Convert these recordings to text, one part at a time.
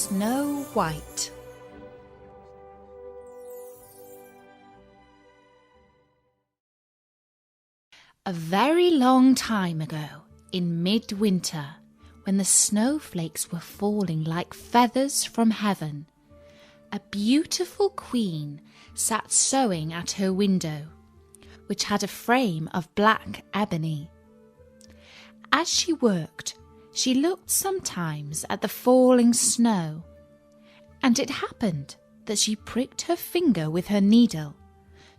Snow White. A very long time ago, in midwinter, when the snowflakes were falling like feathers from heaven, a beautiful queen sat sewing at her window, which had a frame of black ebony. As she worked, she looked sometimes at the falling snow, and it happened that she pricked her finger with her needle,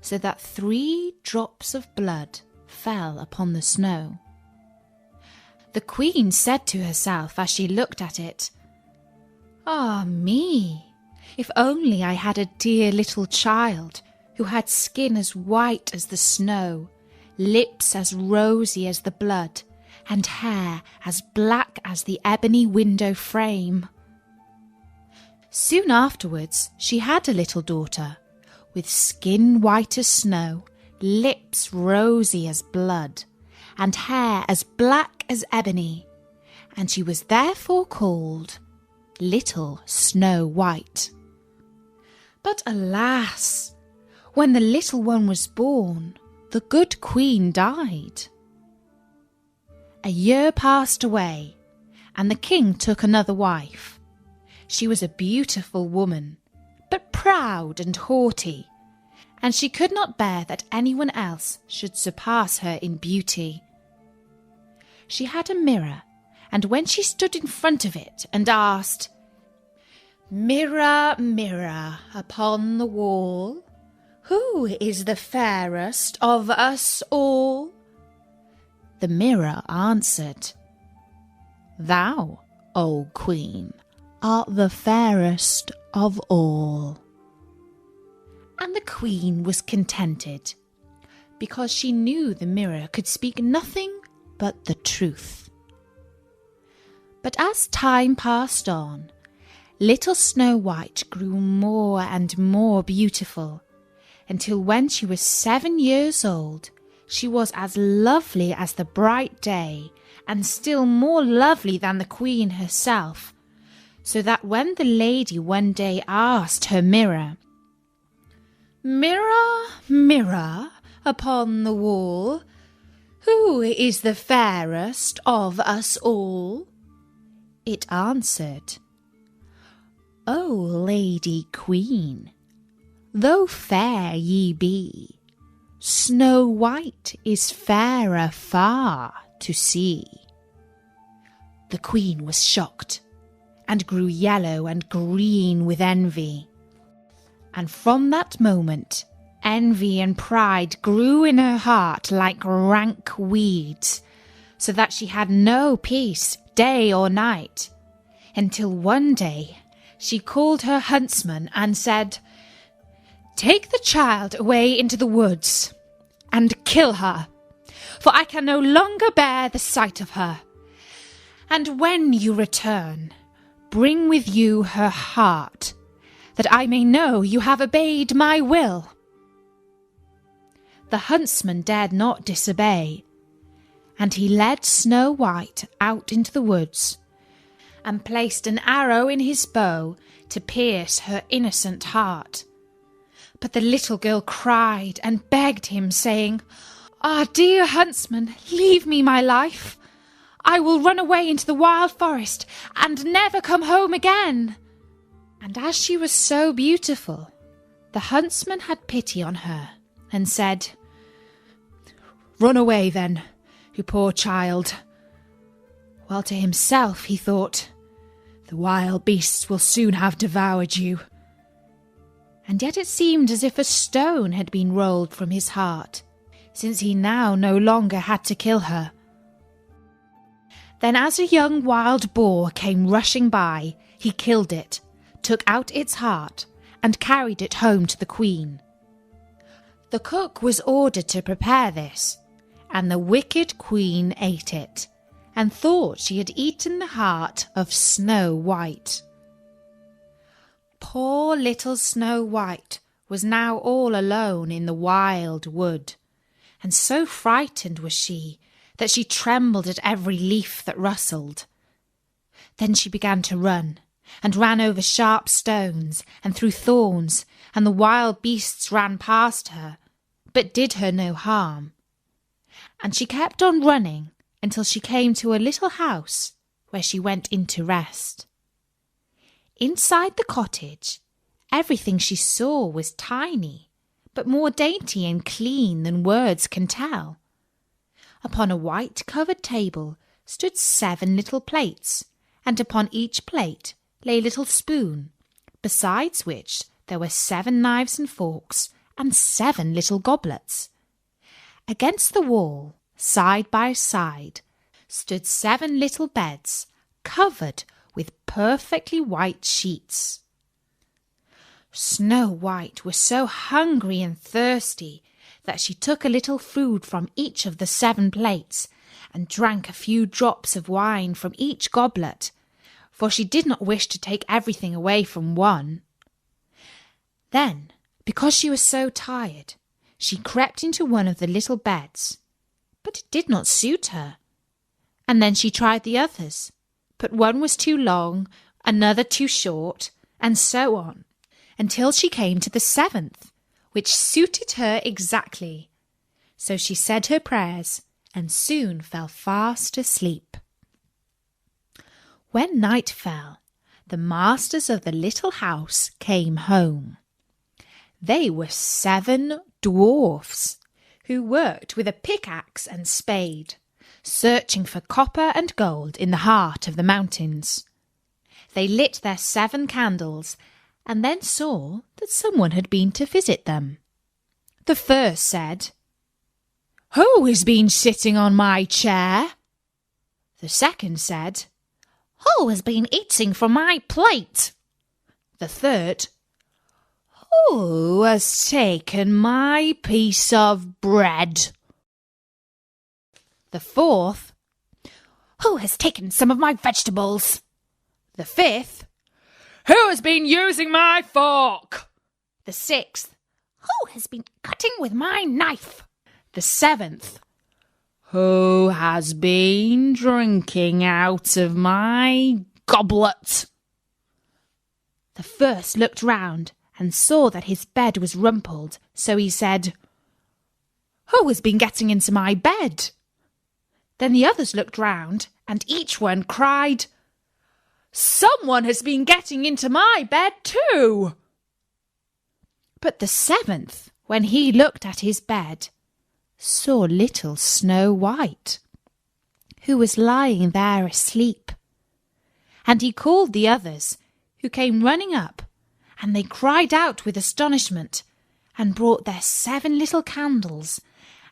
so that 3 drops of blood fell upon the snow. The queen said to herself as she looked at it, "Ah me! If only I had a dear little child who had skin as white as the snow, lips as rosy as the blood, and hair as black as the ebony window frame." Soon afterwards she had a little daughter, with skin white as snow, lips rosy as blood, and hair as black as ebony, and she was therefore called Little Snow White. But alas, when the little one was born, the good queen died. A year passed away, and the king took another wife. She was a beautiful woman, but proud and haughty, and she could not bear that anyone else should surpass her in beauty. She had a mirror, and when she stood in front of it and asked, "Mirror, mirror upon the wall, who is the fairest of us all?" the mirror answered, "Thou, O Queen, art the fairest of all." And the queen was contented, because she knew the mirror could speak nothing but the truth. But as time passed on, little Snow White grew more and more beautiful, until when she was 7 years old, she was as lovely as the bright day, and still more lovely than the queen herself, so that when the lady one day asked her mirror, "Mirror, mirror upon the wall, who is the fairest of us all?" it answered, "O Lady Queen, though fair ye be, Snow White is fairer far to see." The queen was shocked, and grew yellow and green with envy. And from that moment, envy and pride grew in her heart like rank weeds, so that she had no peace day or night, until one day she called her huntsman and said, "Take the child away into the woods and kill her, for I can no longer bear the sight of her. And when you return, bring with you her heart, that I may know you have obeyed my will." The huntsman dared not disobey, and he led Snow White out into the woods, and placed an arrow in his bow to pierce her innocent heart. But the little girl cried and begged him, saying, "Ah, dear huntsman, leave me my life. I will run away into the wild forest and never come home again." And as she was so beautiful, the huntsman had pity on her and said, "Run away then, you poor child." While to himself he thought, "The wild beasts will soon have devoured you." And yet it seemed as if a stone had been rolled from his heart, since he now no longer had to kill her. Then as a young wild boar came rushing by, he killed it, took out its heart, and carried it home to the queen. The cook was ordered to prepare this, and the wicked queen ate it, and thought she had eaten the heart of Snow White. Poor little Snow White was now all alone in the wild wood, and so frightened was she that she trembled at every leaf that rustled. Then she began to run, and ran over sharp stones and through thorns, and the wild beasts ran past her, but did her no harm. And she kept on running until she came to a little house where she went in to rest. Inside the cottage, everything she saw was tiny, but more dainty and clean than words can tell. Upon a white-covered table stood 7 little plates, and upon each plate lay a little spoon, besides which there were 7 knives and forks and 7 little goblets. Against the wall, side by side, stood 7 little beds covered with perfectly white sheets. Snow White was so hungry and thirsty that she took a little food from each of the 7 plates and drank a few drops of wine from each goblet, for she did not wish to take everything away from one. Then, because she was so tired, she crept into one of the little beds, but it did not suit her. And then she tried the others, but one was too long, another too short, and so on, until she came to the 7th, which suited her exactly. So she said her prayers and soon fell fast asleep. When night fell, the masters of the little house came home. They were 7 dwarfs who worked with a pickaxe and spade, searching for copper and gold in the heart of the mountains. They lit their 7 candles and then saw that someone had been to visit them. The first said, "Who has been sitting on my chair?" The second said, "Who has been eating from my plate?" The third, "Who has taken my piece of bread?" The fourth, "Who has taken some of my vegetables?" The fifth, "Who has been using my fork?" The sixth, "Who has been cutting with my knife?" The seventh, "Who has been drinking out of my goblet?" The first looked round and saw that his bed was rumpled, so he said, "Who has been getting into my bed?" Then the others looked round, and each one cried, "Someone has been getting into my bed too." But the 7th, when he looked at his bed, saw little Snow White, who was lying there asleep. And he called the others, who came running up, and they cried out with astonishment, and brought their 7 little candles,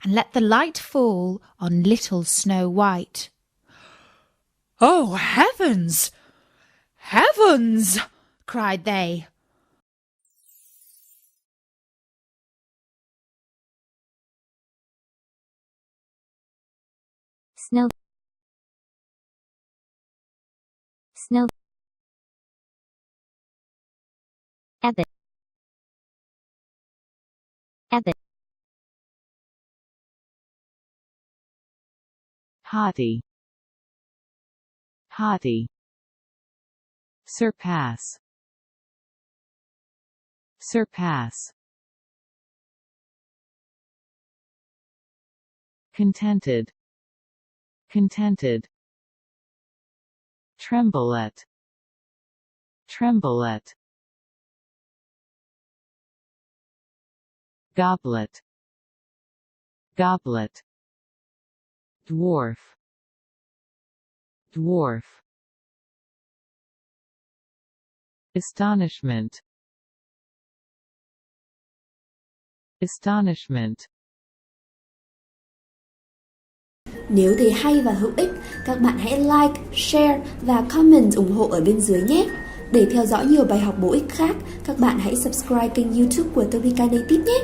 and let the light fall on little Snow White. "Oh, heavens! Heavens!" cried they. Snow Abbott haughty, surpass, contented, tremble at, goblet, dwarf, astonishment, Nếu thấy hay và hữu ích, các bạn hãy like, share và comment ủng hộ ở bên dưới nhé. Để theo dõi nhiều bài học bổ ích khác, các bạn hãy subscribe kênh YouTube của Topika Native nhé.